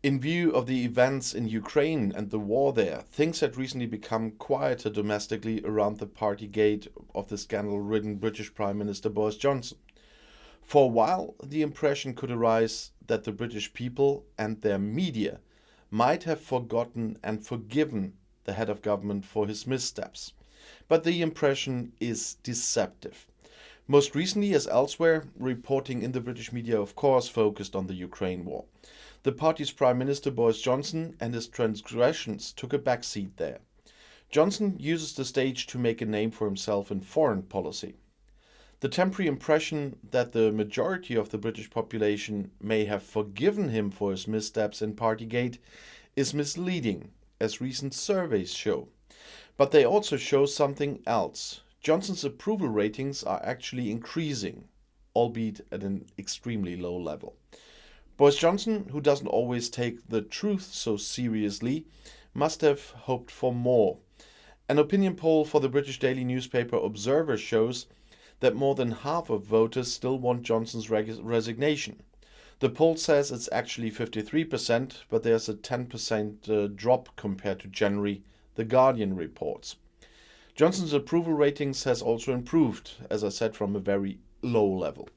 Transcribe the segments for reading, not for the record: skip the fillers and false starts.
In view of the events in Ukraine and the war there, things had recently become quieter domestically around the party gate of the scandal-ridden British Prime Minister Boris Johnson. For a while, the impression could arise that the British people and their media might have forgotten and forgiven the head of government for his missteps. But the impression is deceptive. Most recently, as elsewhere, reporting in the British media, of course, focused on the Ukraine war. The party's Prime Minister Boris Johnson and his transgressions took a backseat there. Johnson uses the stage to make a name for himself in foreign policy. The temporary impression that the majority of the British population may have forgiven him for his missteps in Partygate is misleading, as recent surveys show. But they also show something else. Johnson's approval ratings are actually increasing, albeit at an extremely low level. Boris Johnson, who doesn't always take the truth so seriously, must have hoped for more. An opinion poll for the British daily newspaper Observer shows that more than half of voters still want Johnson's resignation. The poll says it's actually 53%, but there's a 10% drop compared to January, The Guardian reports. Johnson's approval ratings has also improved, as I said, from a very low level.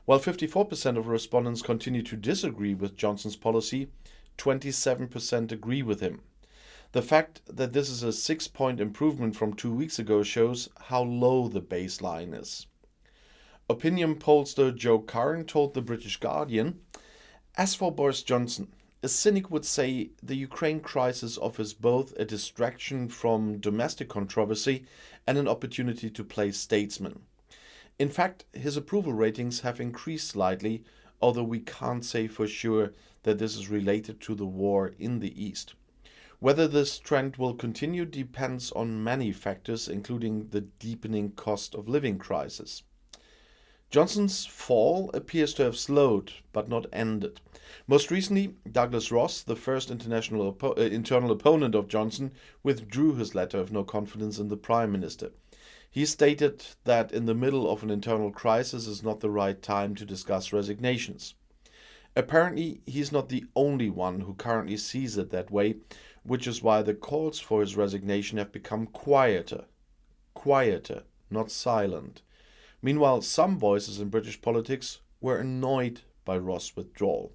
While 54% of respondents continue to disagree with Johnson's policy, 27% agree with him. The fact that this is a 6-point improvement from 2 weeks ago shows how low the baseline is. Opinion pollster Joe Curran told the British Guardian, "As for Boris Johnson, a cynic would say the Ukraine crisis offers both a distraction from domestic controversy and an opportunity to play statesman. In fact, his approval ratings have increased slightly, although we can't say for sure that this is related to the war in the East. Whether this trend will continue depends on many factors, including the deepening cost of living crisis." Johnson's fall appears to have slowed, but not ended. Most recently, Douglas Ross, the first internal opponent of Johnson, withdrew his letter of no confidence in the Prime Minister. He stated that in the middle of an internal crisis is not the right time to discuss resignations. Apparently, he's not the only one who currently sees it that way, which is why the calls for his resignation have become quieter. Quieter, not silent. Meanwhile, some voices in British politics were annoyed by Ross' withdrawal.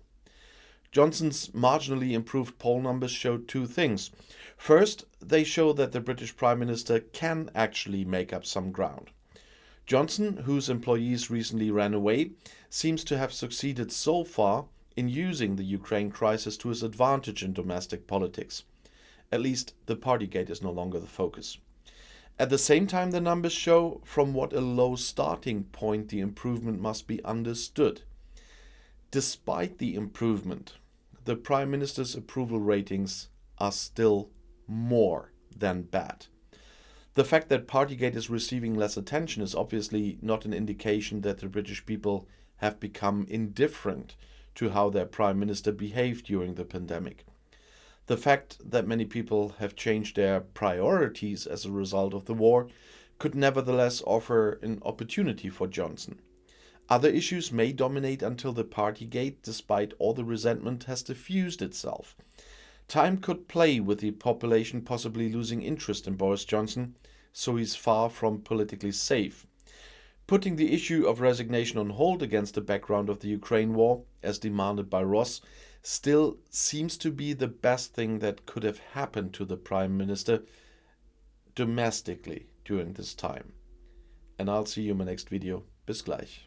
Johnson's marginally improved poll numbers show two things. First, they show that the British Prime Minister can actually make up some ground. Johnson, whose employees recently ran away, seems to have succeeded so far in using the Ukraine crisis to his advantage in domestic politics. At least the Partygate is no longer the focus. At the same time, the numbers show from what a low starting point the improvement must be understood. Despite the improvement, the Prime Minister's approval ratings are still more than bad. The fact that Partygate is receiving less attention is obviously not an indication that the British people have become indifferent to how their Prime Minister behaved during the pandemic. The fact that many people have changed their priorities as a result of the war could nevertheless offer an opportunity for Johnson. Other issues may dominate until the Partygate, despite all the resentment, has diffused itself. Time could play with the population possibly losing interest in Boris Johnson, so he's far from politically safe. Putting the issue of resignation on hold against the background of the Ukraine war, as demanded by Ross, still seems to be the best thing that could have happened to the Prime Minister domestically during this time. And I'll see you in my next video. Bis gleich.